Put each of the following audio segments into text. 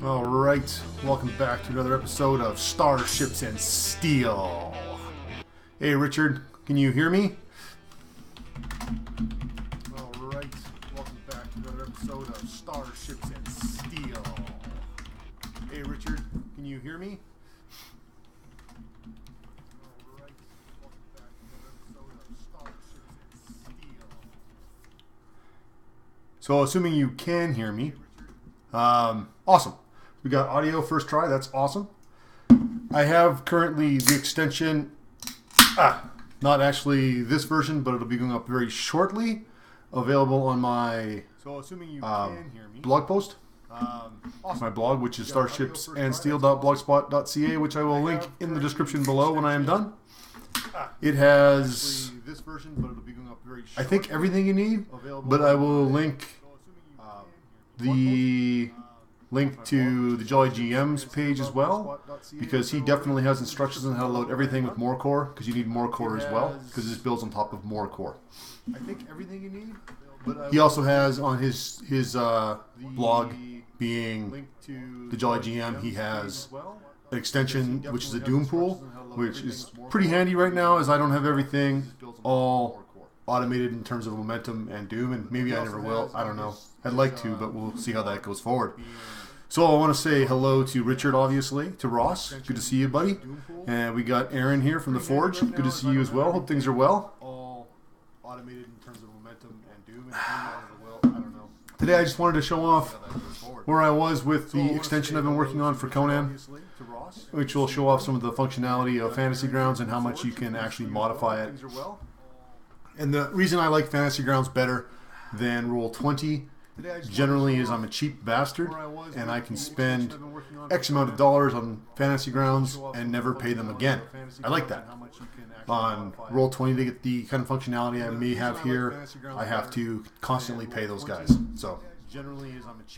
Alright, welcome back to another episode of Starships and Steel. Hey Richard, can you hear me? Alright, welcome back to another episode of Starships and Steel. Hey Richard, can you hear me? Alright, welcome back to another episode of Starships and Steel. So assuming you can hear me, awesome. We got audio first try. That's awesome. I have currently the extension, not actually this version, but it'll be going up very shortly. Available on my blog post. Awesome. My blog, which is starshipsandsteel.blogspot.ca, which I will link in the description below when I am done. It has this version, but it'll be going up very shortly. I think everything you need, but I will link the link to the Jolly GM's page as well, because he definitely has instructions on how to load everything with MoreCore, because you need MoreCore as well, because this builds on top of MoreCore. I think everything you need. He also has on his blog, being the Jolly GM, he has an extension which is a Doom pool, which is pretty handy right now, as I don't have everything all automated in terms of momentum and Doom, and maybe I never will. I don't know. I'd like to, but we'll see how that goes forward. So I want to say hello to Richard, obviously, to Ross. Good to see you, buddy. And we got Aaron here from the Forge. Good to see you as well. Hope things are well. All automated in terms of momentum and Doom, and maybe I never will. I don't know. Today I just wanted to show off where I was with the extension I've been working on for Conan, which will show off some of the functionality of Fantasy Grounds and how much you can actually modify it. And the reason I like Fantasy Grounds better than Roll20 generally is I'm a cheap bastard, and I can spend X amount of dollars on Fantasy Grounds and never pay them again. I like that. On Roll20 to get the kind of functionality I may have here, I have to constantly pay those guys. So,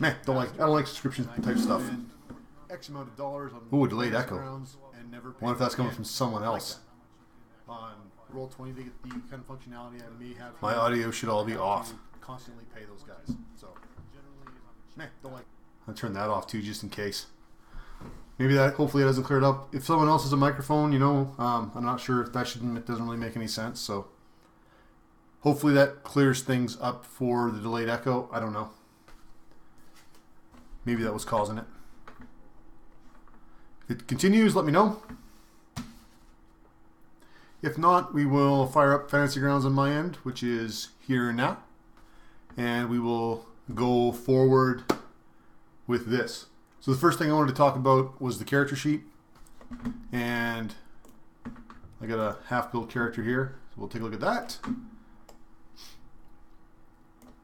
man, I don't like subscription type stuff. Ooh, delayed echo. What if that's coming from someone else? On Roll20 to get the kind of functionality I may have. My audio should all be off. Constantly pay those guys. So, man, I'll turn that off too, just in case. Maybe that, hopefully, it hasn't cleared up. If someone else has a microphone, you know, I'm not sure if that it doesn't really make any sense. So, hopefully, that clears things up for the delayed echo. I don't know. Maybe that was causing it. If it continues, let me know. If not, we will fire up Fantasy Grounds on my end, which is here now. And we will go forward with this. So the first thing I wanted to talk about was the character sheet. And I got a half-built character here. So we'll take a look at that.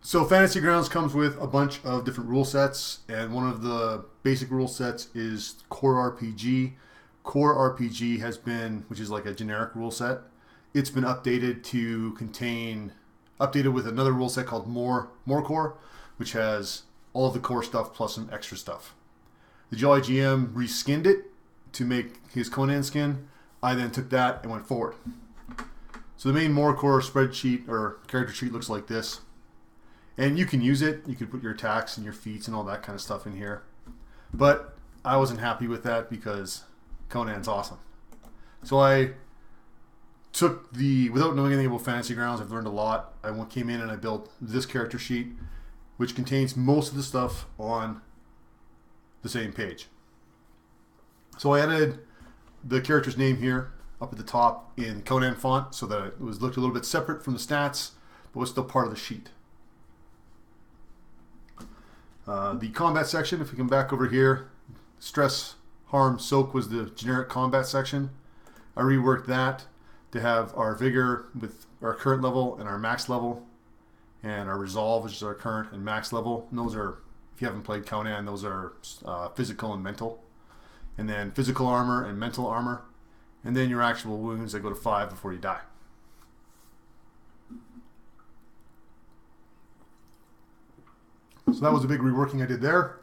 So Fantasy Grounds comes with a bunch of different rule sets. And one of the basic rule sets is Core RPG. Core RPG has been, which is like a generic rule set, it's been updated to contain, updated with another rule set called MoreCore, which has all of the core stuff plus some extra stuff. The Jolly GM reskinned it to make his Conan skin. I then took that and went forward. So the main MoreCore spreadsheet or character sheet looks like this. And you can use it. You can put your attacks and your feats and all that kind of stuff in here. But I wasn't happy with that because Conan's awesome. So I took without knowing anything about Fantasy Grounds, I've learned a lot. I came in and I built this character sheet, which contains most of the stuff on the same page. So I added the character's name here up at the top in Conan font so that it looked a little bit separate from the stats, but was still part of the sheet. The combat section, if we come back over here, stress, harm, soak was the generic combat section. I reworked that to have our vigor with our current level and our max level, and our resolve, which is our current and max level. And those are, if you haven't played Conan, those are physical and mental. And then physical armor and mental armor. And then your actual wounds that go to 5 before you die. So that was a big reworking I did there.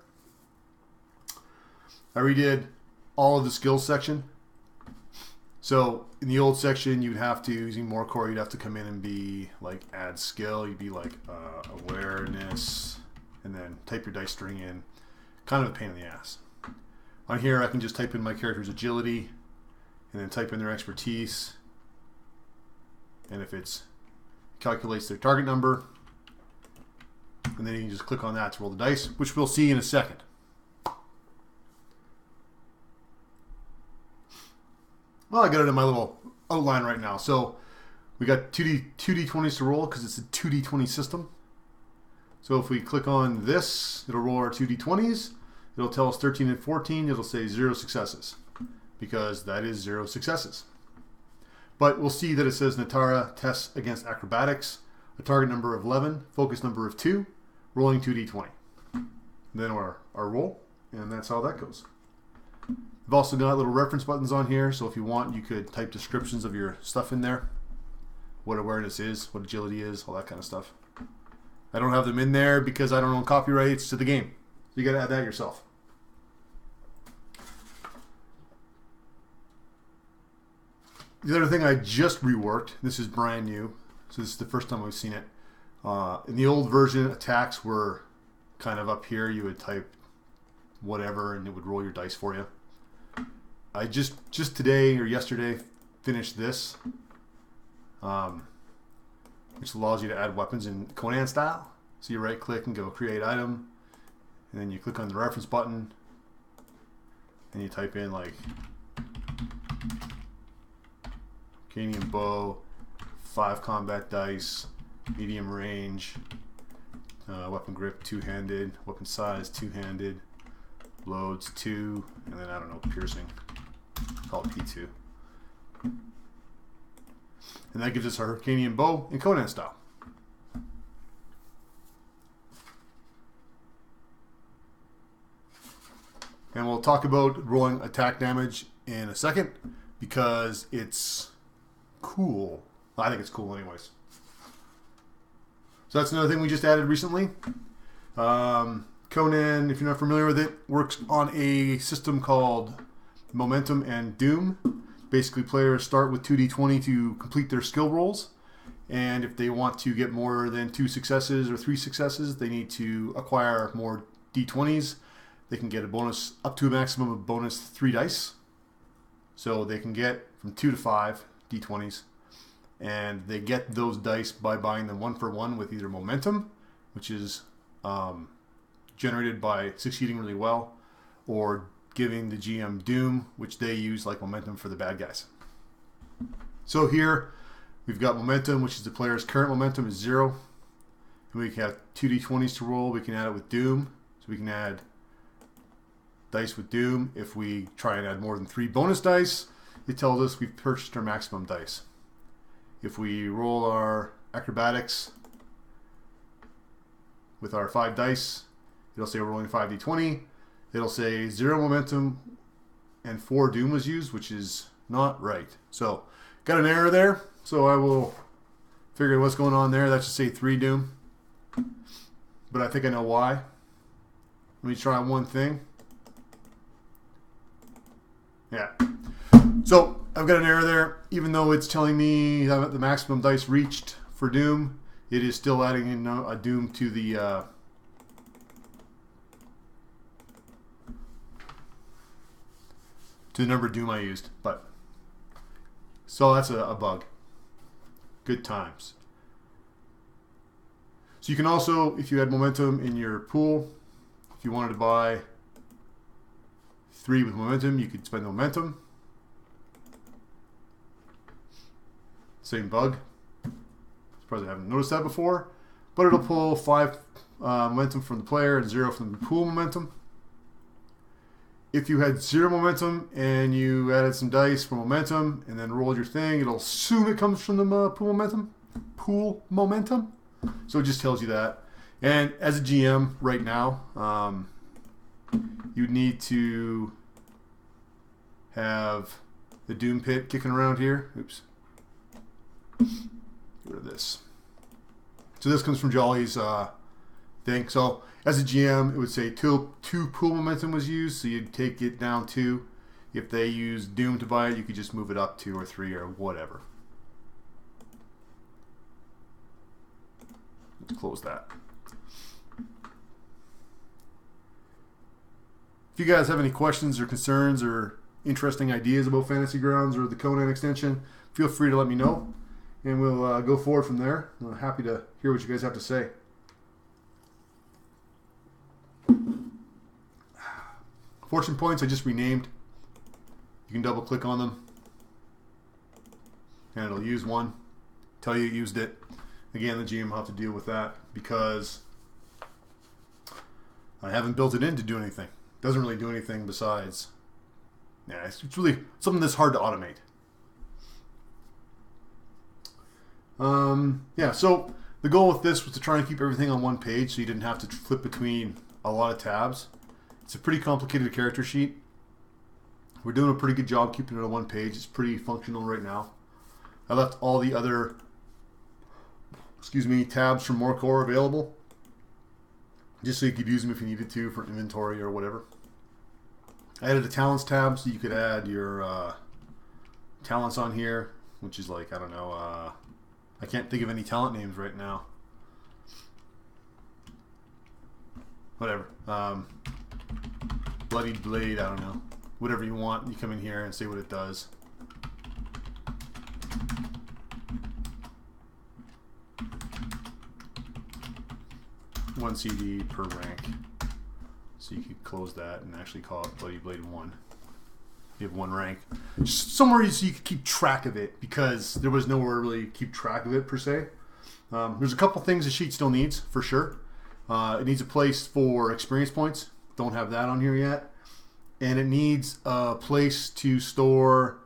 I redid all of the skills section. So in the old section, you'd have to, using MoreCore, you'd have to come in and be like add skill. You'd be like awareness, and then type your dice string in, kind of a pain in the ass. On here I can just type in my character's agility and then type in their expertise, and if it's calculates their target number, and then you can just click on that to roll the dice, which we'll see in a second. Well, I got it in my little outline right now. So we got 2d20s to roll because it's a 2d20 system. So if we click on this, it'll roll our 2d20s. It'll tell us 13 and 14. It'll say 0 successes because that is 0 successes. But we'll see that it says Natara tests against acrobatics, a target number of 11, focus number of 2, rolling 2d20. Then our roll, and that's how that goes. We've also got little reference buttons on here, so if you want, you could type descriptions of your stuff in there. What awareness is, what agility is, all that kind of stuff. I don't have them in there because I don't own copyrights to the game. So you got to add that yourself. The other thing I just reworked, this is brand new, so this is the first time I've seen it. In the old version, attacks were kind of up here. You would type whatever and it would roll your dice for you. I just today or yesterday finished this, which allows you to add weapons in Conan style. So you right click and go create item, and then you click on the reference button and you type in like Canadian bow, 5 combat dice, medium range, weapon grip 2-handed, weapon size 2-handed, loads 2, and then I don't know, piercing, call it P2. And that gives us our Canadian bow in Conan style. And we'll talk about rolling attack damage in a second because it's cool. I think it's cool anyways. So that's another thing we just added recently. Conan, if you're not familiar with it, works on a system called Momentum and Doom. Basically, players start with 2d20 to complete their skill rolls. And if they want to get more than 2 successes or 3 successes, they need to acquire more d20s. They can get a bonus up to a maximum of bonus 3 dice. So they can get from 2 to 5 d20s. And they get those dice by buying them 1 for 1 with either momentum, which is generated by succeeding really well, or giving the GM Doom, which they use like momentum for the bad guys. So here we've got momentum, which is the player's current momentum is 0. And we can have 2d20s to roll. We can add it with Doom. So we can add dice with Doom. If we try and add more than 3 bonus dice, it tells us we've purchased our maximum dice. If we roll our acrobatics with our 5 dice, it'll say we're rolling 5d20. It'll say 0 momentum and 4 Doom was used, which is not right. So got an error there. So I will figure out what's going on there. That should say 3 Doom. But I think I know why. Let me try one thing. Yeah. So I've got an error there. Even though it's telling me that the maximum dice reached for Doom, it is still adding in a Doom to the number of Doom I used. But so that's a bug. Good times. So you can also, if you had momentum in your pool, if you wanted to buy 3 with momentum, you could spend momentum. Same bug. Probably haven't noticed that before, but it'll pull 5 momentum from the player and 0 from the pool momentum. If you had 0 momentum and you added some dice for momentum and then rolled your thing, it'll assume it comes from the pool momentum. So it just tells you that. And as a GM right now, you need to have the Doom Pit kicking around here. Oops. Get rid of this. So this comes from Jolly's thing. So as a GM, it would say 2 pool momentum was used, so you'd take it down 2. If they use Doom to buy it, you could just move it up 2 or 3 or whatever. Let's close that. you guys have any questions or concerns or interesting ideas about Fantasy Grounds or the Conan extension, feel free to let me know, and we'll go forward from there. I'm happy to hear what you guys have to say. Fortune points I just renamed. You can double click on them and it'll use one, tell you it used it. Again, the GM will have to deal with that because I haven't built it in to do anything. It doesn't really do anything besides, yeah, it's really something that's hard to automate. Yeah, so the goal with this was to try and keep everything on one page so you didn't have to flip between a lot of tabs. It's a pretty complicated character sheet. We're doing a pretty good job keeping it on one page. It's pretty functional right now. I left all the other, tabs from MoreCore available, just so you could use them if you needed to for inventory or whatever. I added a talents tab so you could add your talents on here, which is like, I don't know, I can't think of any talent names right now. Whatever. Bloodied Blade, I don't know. Whatever you want, you come in here and see what it does. One CD per rank. So you could close that and actually call it Bloody Blade 1. You have one rank. Just somewhere so you could keep track of it, because there was nowhere to really keep track of it per se. There's a couple things the sheet still needs, for sure. It needs a place for experience points. Don't have that on here yet. And it needs a place to store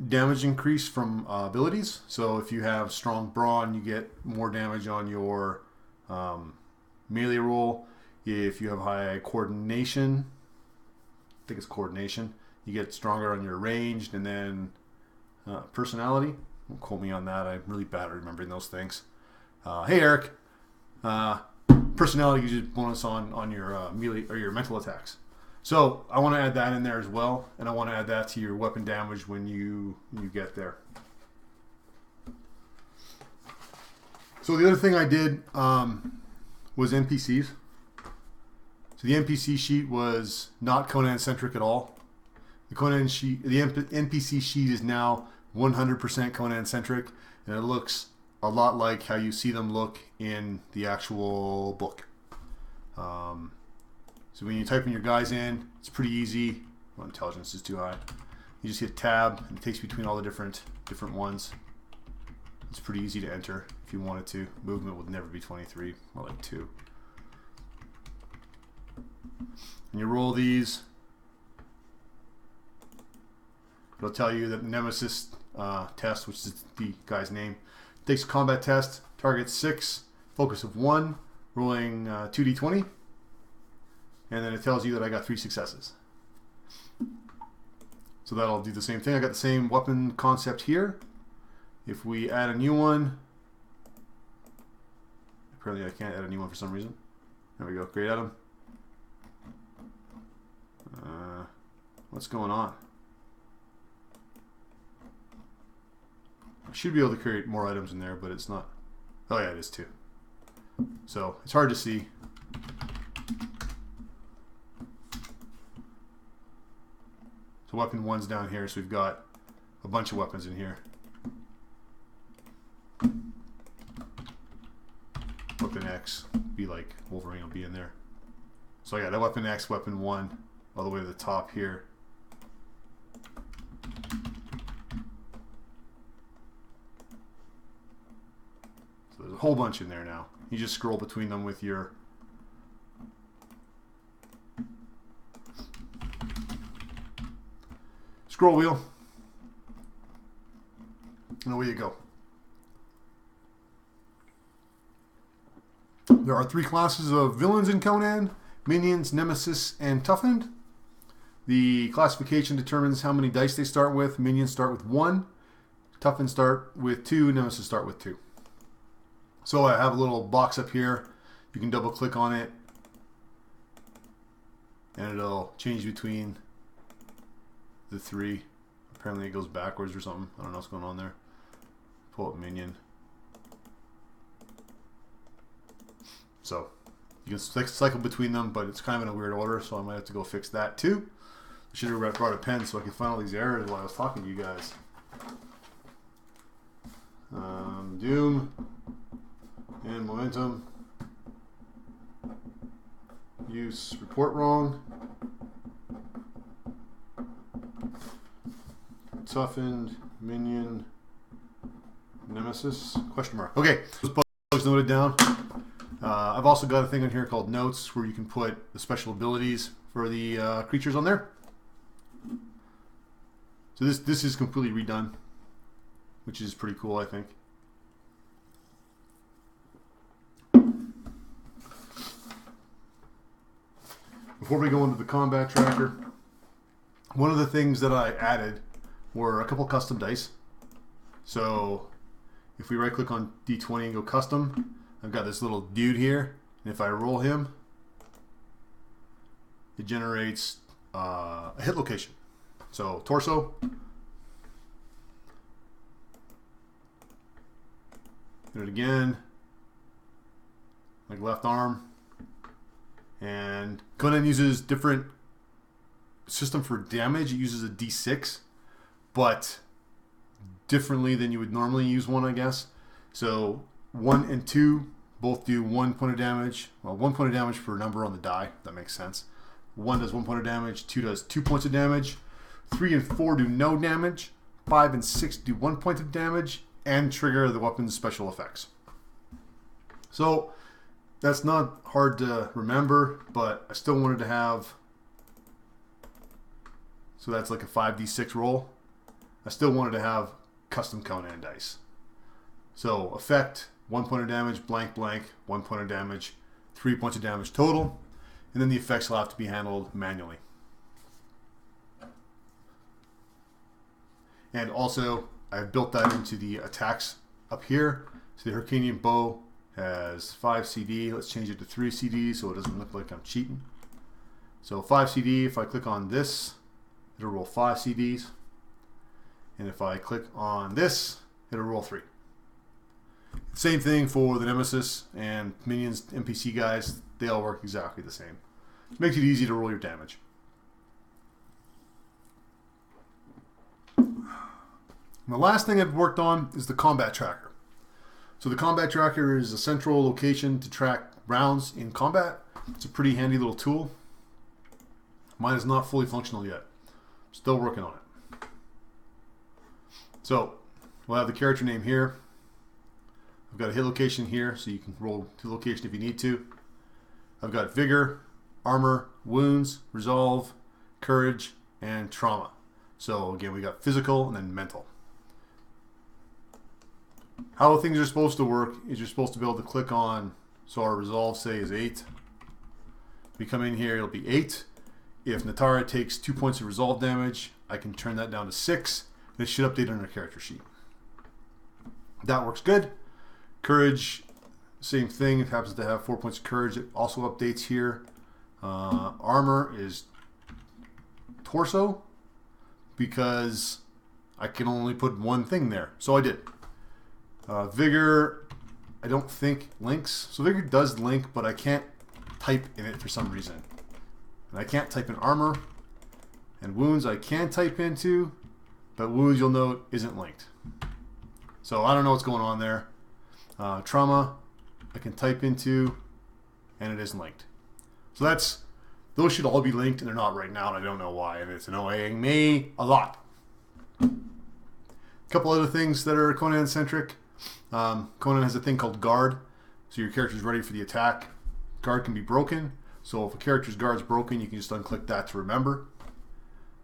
damage increase from abilities. So if you have strong brawn, you get more damage on your melee roll. If you have high coordination, I think it's coordination, you get stronger on your ranged. And then personality, don't quote me on that, I'm really bad at remembering those things. Hey Eric, personality gives you bonus on your melee or your mental attacks. So I want to add that in there as well, and I want to add that to your weapon damage when you get there. So the other thing I did was NPCs. So the NPC sheet was not Conan centric at all. The NPC sheet is now 100% Conan centric, and it looks a lot like how you see them look in the actual book. So when you type in your guys in, it's pretty easy. Well, intelligence is too high. You just hit tab, and it takes between all the different ones. It's pretty easy to enter if you wanted to. Movement would never be 23, more like 2. And you roll these. It'll tell you that the Nemesis test, which is the guy's name, takes a combat test, target 6, focus of 1, rolling 2d20, and then it tells you that I got 3 successes. So that'll do the same thing. I got the same weapon concept here. If we add a new one, apparently I can't add a new one for some reason. There we go. Great, Adam. What's going on? I should be able to create more items in there, but it's not. Oh yeah, it is too. So it's hard to see. So weapon 1's down here, so we've got a bunch of weapons in here. Weapon X, be like Wolverine will be in there. So I got that weapon X, weapon 1, all the way to the top here. So there's a whole bunch in there now. You just scroll between them with your scroll wheel, and away you go. There are 3 classes of villains in Conan: Minions, Nemesis, and Toughened. The classification determines how many dice they start with. Minions start with 1, Toughened start with 2, Nemesis start with 2. So I have a little box up here. You can double click on it and it'll change between the 3. Apparently it goes backwards or something. I don't know what's going on there. Pull up Minion. So You can cycle between them, but it's kind of in a weird order, so I might have to go fix that too. I should have brought a pen so I could find all these errors while I was talking to you guys. Doom and momentum. Use report wrong. Toughened minion nemesis question mark. Okay, those bugs noted down. I've also got a thing on here called notes where you can put the special abilities for the creatures on there. So this is completely redone, which is pretty cool, I think. Before we go into the combat tracker, one of the things that I added were a couple custom dice. So if we right click on D20 and go custom, I've got this little dude here, and if I roll him, it generates a hit location. So torso, hit it again, like left arm, and Conan uses different system for damage. It uses a D6, but differently than you would normally use one, I guess. So 1 and 2 both do 1 point of damage. Well, 1 point of damage per number on the die. That makes sense. 1 does 1 point of damage. 2 does 2 points of damage. 3 and 4 do no damage. 5 and 6 do 1 point of damage and trigger the weapon's special effects. So that's not hard to remember, but I still wanted to have, so that's like a 5d6 roll. I still wanted to have custom Conan dice. So effect, 1 point of damage, blank blank, 1 point of damage, 3 points of damage total, and then the effects will have to be handled manually. And also, I've built that into the attacks up here. So the Hercanian bow has 5 CD. Let's change it to 3 CD so it doesn't look like I'm cheating. So 5 CD, if I click on this, it'll roll 5 CDs. And if I click on this, it'll roll 3. Same thing for the Nemesis and minions, NPC guys. They all work exactly the same. It makes it easy to roll your damage. And the last thing I've worked on is the combat tracker. So the combat tracker is a central location to track rounds in combat. It's a pretty handy little tool. Mine is not fully functional yet. Still working on it. So we'll have the character name here. I've got a hit location here, so you can roll to location if you need to. I've got vigor, armor, wounds, resolve, courage, and trauma. So again, we got physical and then mental. How things are supposed to work is you're supposed to be able to click on, so our resolve, say, is 8. We come in here, it'll be 8. If Natara takes 2 points of resolve damage, I can turn that down to 6, and it should update on our character sheet. That works good. Courage, same thing. It happens to have 4 points of courage. It also updates here. Armor is torso, because I can only put one thing there. So I did. Vigor, I don't think links. So Vigor does link, but I can't type in it for some reason. And I can't type in armor. And wounds I can type into, but wounds, you'll note, isn't linked. So I don't know what's going on there. Trauma, I can type into, and it isn't linked. So those should all be linked, and they're not right now, and I don't know why, and it's annoying me a lot. A couple other things that are Conan-centric. Conan has a thing called guard, so your character's ready for the attack. Guard can be broken, so if a character's guard's broken, you can just unclick that to remember.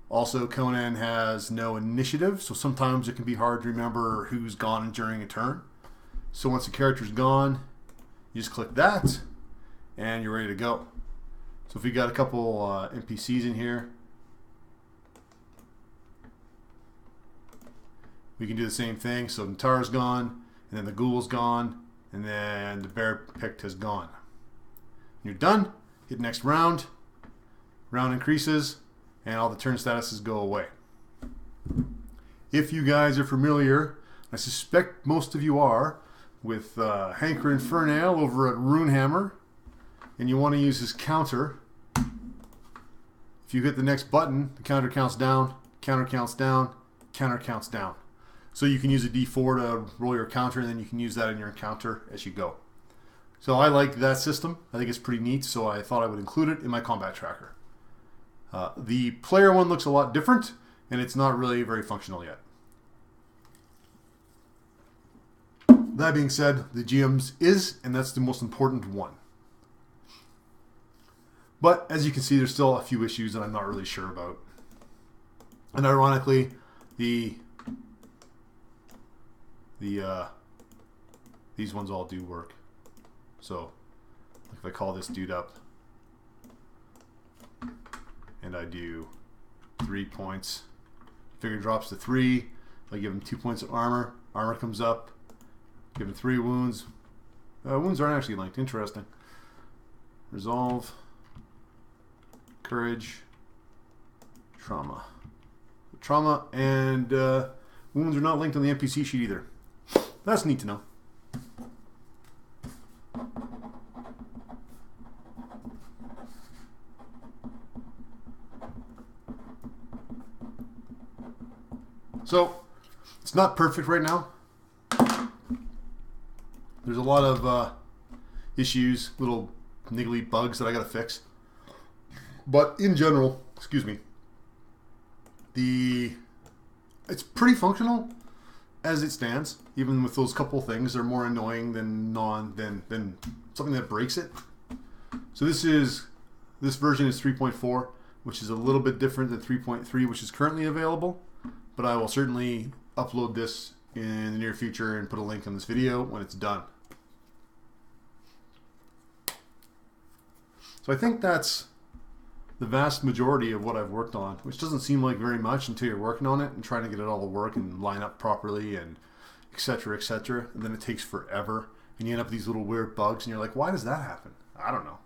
Also, Conan has no initiative, so sometimes it can be hard to remember who's gone during a turn. So once the character's gone, you just click that, and you're ready to go. So if we got a couple NPCs in here, we can do the same thing. So Natara's gone, and then the ghoul's gone, and then the bear picked has gone. You're done. Hit next round. Round increases, and all the turn statuses go away. If you guys are familiar, I suspect most of you are, with Hanker Infernal over at Runehammer, and you want to use his counter. If you hit the next button, the counter counts down, counter counts down, counter counts down. So you can use a D4 to roll your counter, and then you can use that in your encounter as you go. So I like that system. I think it's pretty neat, so I thought I would include it in my combat tracker. The player one looks a lot different, and it's not really very functional yet. That being said, the GM's is, and that's the most important one. But as you can see, there's still a few issues that I'm not really sure about. And ironically, these ones all do work. So if I call this dude up and I do 3 points, figure drops to 3. If I give him 2 points of armor, armor comes up. Give him 3 wounds. Wounds aren't actually linked. Interesting. Resolve, courage, trauma. Trauma and wounds are not linked on the NPC sheet either. That's neat to know. So, it's not perfect right now. There's a lot of issues, little niggly bugs that I gotta fix. But in general, excuse me, it's pretty functional as it stands. Even with those couple things, they're more annoying than something that breaks it. So this version is 3.4, which is a little bit different than 3.3, which is currently available. But I will certainly upload this in the near future and put a link in this video when it's done. So I think that's the vast majority of what I've worked on, which doesn't seem like very much until you're working on it and trying to get it all to work and line up properly and etc., etc. And then it takes forever and you end up with these little weird bugs and you're like, why does that happen? I don't know.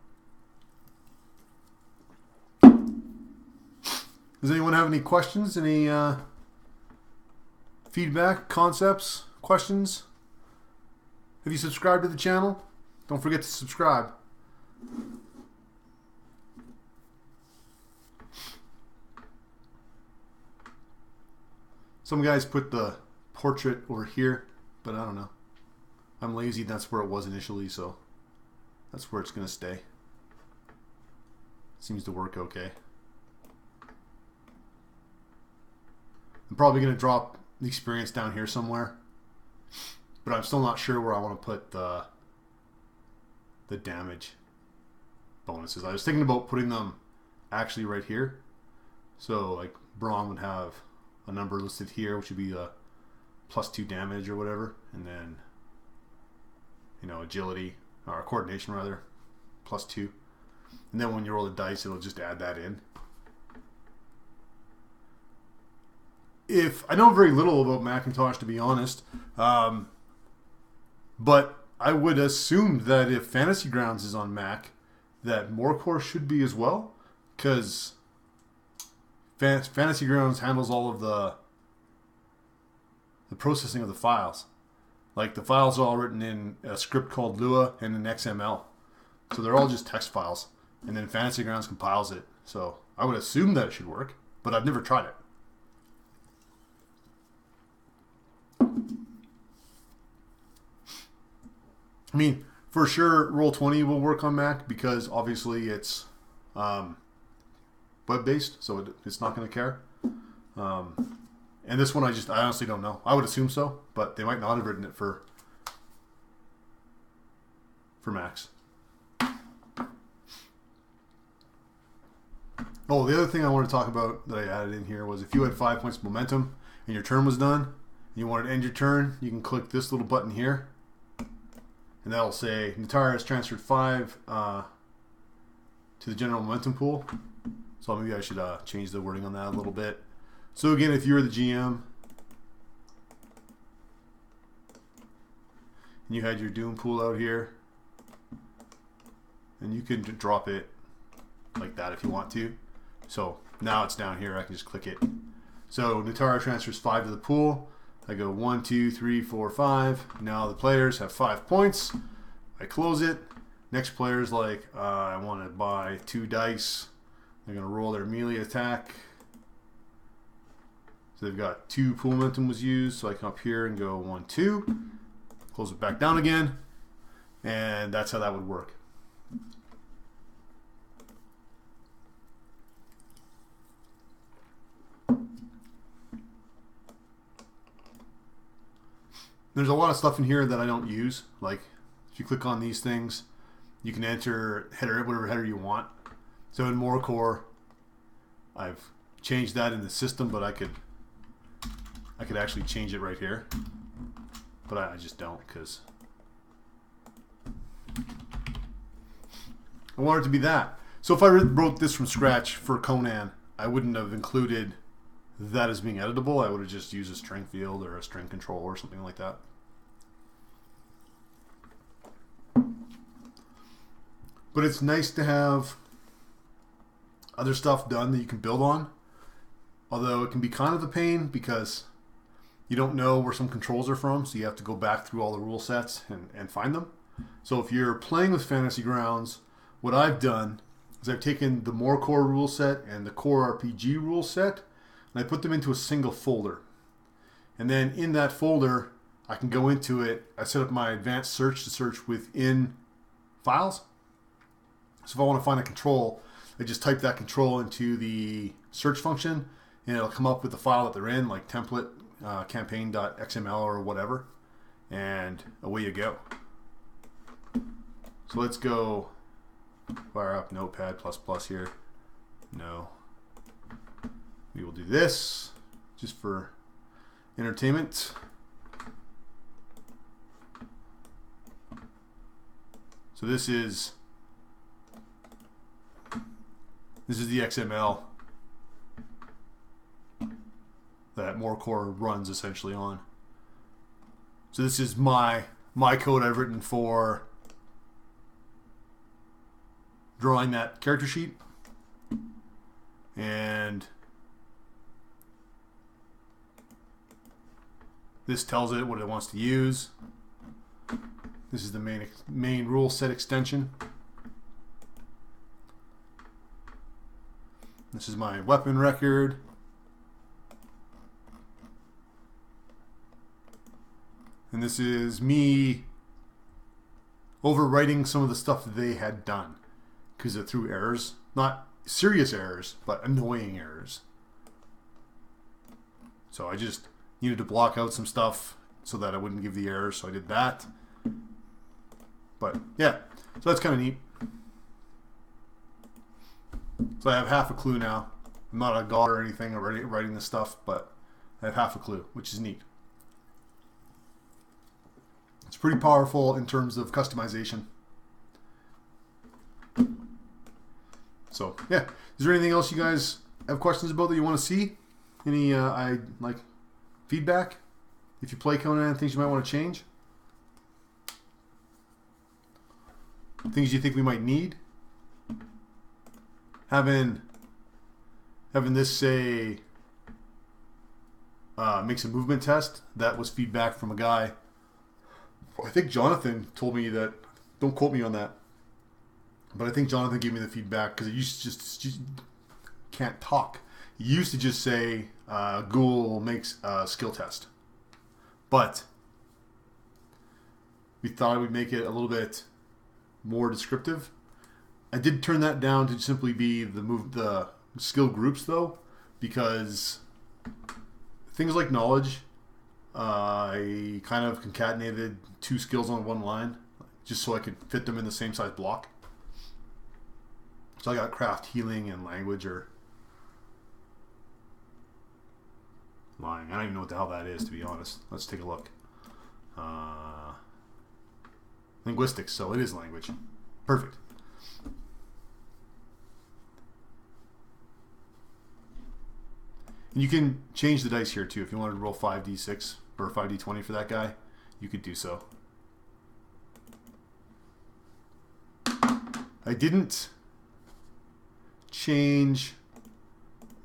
Does anyone have any questions? Any feedback, concepts, questions? Have you subscribed to the channel? Don't forget to subscribe. Some guys put the portrait over here, but I don't know. I'm lazy, that's where it was initially, so that's where it's going to stay. Seems to work okay. I'm probably going to drop the experience down here somewhere, but I'm still not sure where I want to put the damage bonuses. I was thinking about putting them actually right here. So like Braun would have a number listed here, which would be a +2 damage or whatever, and then, you know, agility or coordination rather, +2, and then when you roll the dice, it'll just add that in. If I know very little about Macintosh, to be honest, but I would assume that if Fantasy Grounds is on Mac, that MoreCore should be as well, because Fantasy Grounds handles all of the processing of the files. Like the files are all written in a script called Lua and in XML, so they're all just text files, and then Fantasy Grounds compiles it. So I would assume that it should work, but I've never tried it. I mean, for sure, Roll20 will work on Mac because obviously it's web-based, so it's not going to care. And this one, I honestly don't know. I would assume so, but they might not have written it for Macs. Oh, the other thing I want to talk about that I added in here was if you had 5 points of momentum and your turn was done, and you wanted to end your turn, you can click this little button here. And that'll say Natara has transferred 5 to the general momentum pool. So maybe I should change the wording on that a little bit. So again, if you're the GM and you had your Doom pool out here, and you can drop it like that if you want to. So now it's down here, I can just click it. So Natara transfers 5 to the pool. I go 1, 2, 3, 4, 5. Now the players have 5 points. I close it. Next player's like, I want to buy 2 dice. They're going to roll their melee attack. So they've got 2 pool momentum was used. So I come up here and go 1, 2. Close it back down again. And that's how that would work. There's a lot of stuff in here that I don't use. Like, if you click on these things, you can enter header, whatever header you want. So in MoreCore, I've changed that in the system, but I could actually change it right here. But I just don't, because I want it to be that. So if I wrote this from scratch for Conan, I wouldn't have included that as being editable. I would have just used a string field or a string control or something like that. But it's nice to have other stuff done that you can build on. Although it can be kind of a pain because you don't know where some controls are from, so you have to go back through all the rule sets and find them. So if you're playing with Fantasy Grounds, what I've done is I've taken the MoreCore rule set and the Core RPG rule set, and I put them into a single folder. And then in that folder, I can go into it. I set up my advanced search to search within files. So if I want to find a control, I just type that control into the search function, and it'll come up with the file that they're in, like template, campaign.xml or whatever, and away you go. So let's go fire up Notepad++ here. No. We will do this just for entertainment. So this is the XML that MoreCore runs essentially on. So this is my code I've written for drawing that character sheet, and this tells it what it wants to use. This is the main rule set extension. This is my weapon record. And this is me overwriting some of the stuff that they had done because it threw errors. Not serious errors, but annoying errors. So I just needed to block out some stuff so that I wouldn't give the errors, so I did that. But yeah, so that's kind of neat. So I have half a clue now. I'm not a god or anything already writing this stuff, but I have half a clue, which is neat. It's pretty powerful in terms of customization. So yeah, is there anything else you guys have questions about that you want to see? Any feedback? If you play Conan, things you might want to change? Things you think we might need? Having this say makes a movement test. That was feedback from a guy. I think Jonathan told me that. Don't quote me on that. But I think Jonathan gave me the feedback because it used to just can't talk. He used to just say Google makes a skill test. But we thought we'd make it a little bit more descriptive. I did turn that down to simply be the skill groups though, because things like knowledge, I kind of concatenated 2 skills on one line just so I could fit them in the same size block. So I got craft, healing, and language or lying. I don't even know what the hell that is, to be honest. Let's take a look. Linguistics, so it is language. Perfect. And you can change the dice here too. If you wanted to roll 5d6 or 5d20 for that guy, you could do so. I didn't change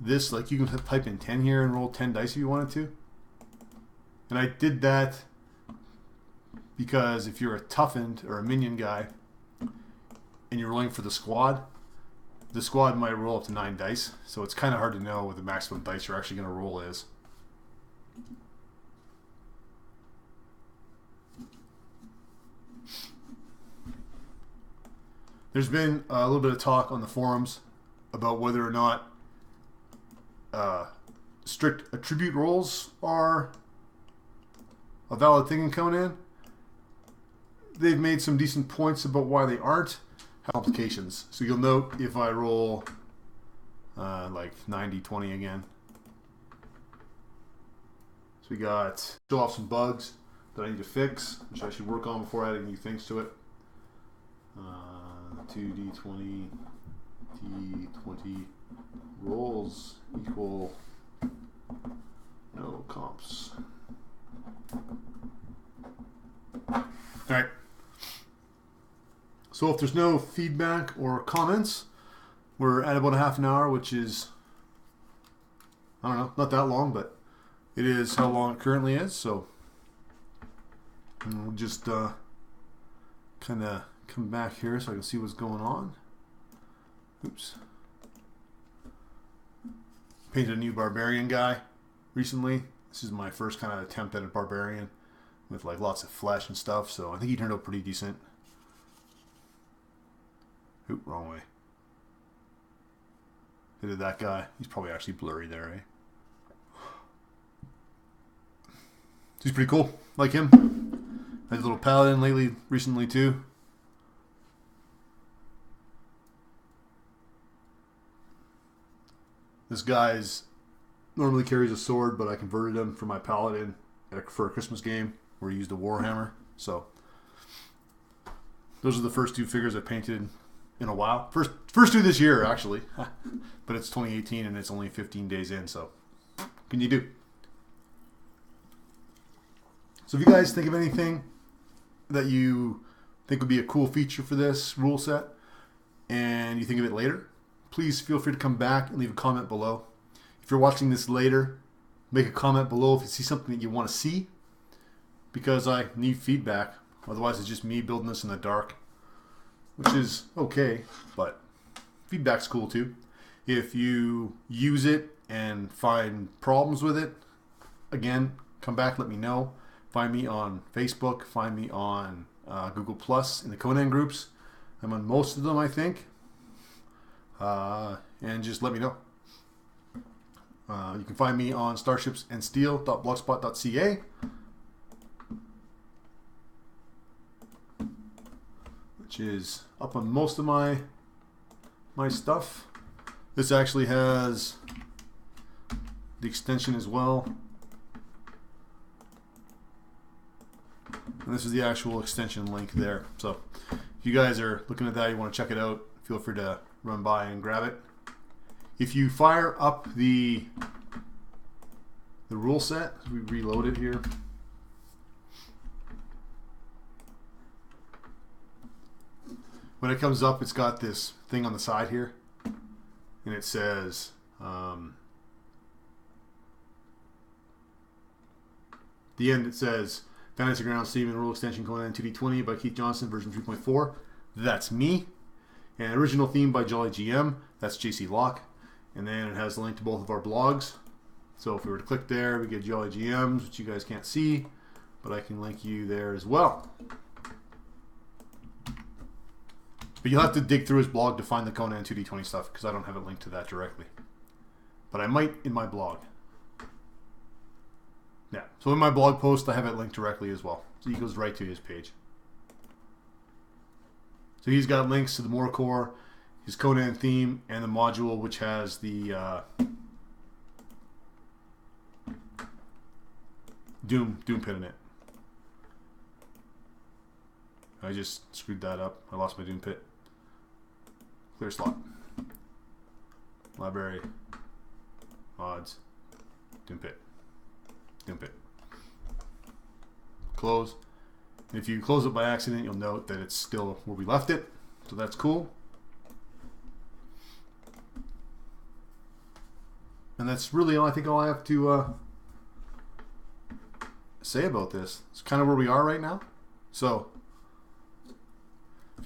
this. Like, you can type in 10 here and roll 10 dice if you wanted to. And I did that because if you're a toughened or a minion guy, and you're rolling for the squad might roll up to 9 dice, so it's kind of hard to know what the maximum dice you're actually going to roll is. There's been a little bit of talk on the forums about whether or not strict attribute rolls are a valid thing in Conan. They've made some decent points about why they aren't. Complications. So you'll note if I roll like 90-20 again. So we got show off some bugs that I need to fix, which I should work on before adding new things to it. 2d20 d20 rolls equal no comps. Alright. So if there's no feedback or comments, we're at about a half an hour, which is, I don't know, not that long, but it is how long it currently is. So we'll just kind of come back here so I can see what's going on. Oops. Painted a new barbarian guy recently. This is my first kind of attempt at a barbarian with like lots of flesh and stuff, so I think he turned out pretty decent. Oop, wrong way. I did that guy. He's probably actually blurry there, eh? He's pretty cool. Like him. Had a little paladin recently too. This guy's normally carries a sword, but I converted him for my paladin for a Christmas game where he used a warhammer. So those are the first 2 figures I painted in a while. First 2 this year, actually. But it's 2018 and it's only 15 days in, so what can you do? So if you guys think of anything that you think would be a cool feature for this rule set and you think of it later, please feel free to come back and leave a comment below. If you're watching this later, make a comment below if you see something that you want to see, because I need feedback. Otherwise it's just me building this in the dark, which is okay, but feedback's cool too. If you use it and find problems with it, again, come back, let me know. Find me on Facebook, find me on Google Plus in the Conan groups. I'm on most of them, I think. And just let me know. You can find me on starshipsandsteel.blogspot.ca. Which is up on most of my stuff. This actually has the extension as well. And this is the actual extension link there. So if you guys are looking at that, you want to check it out, feel free to run by and grab it. If you fire up the rule set, we reload it here. When it comes up, it's got this thing on the side here, and it says the end. It says Fantasy Ground Steam and Rule Extension Conan 2d20 by Keith Johnson, version 3.4. That's me. And original theme by Jolly GM. That's JC Locke. And then it has a link to both of our blogs. So if we were to click there, we get Jolly GMs, which you guys can't see, but I can link you there as well. But you'll have to dig through his blog to find the Conan 2d20 stuff, because I don't have it linked to that directly. But I might in my blog. Yeah, so in my blog post, I have it linked directly as well. So he goes right to his page. So he's got links to the MoreCore, his Conan theme, and the module which has the Doom pit in it. I just screwed that up. I lost my Doom pit. Clear slot. Library. Mods. Doom pit. Doom pit. Close. And if you close it by accident, you'll note that it's still where we left it. So that's cool. And that's really all I have to say about this. It's kind of where we are right now. So if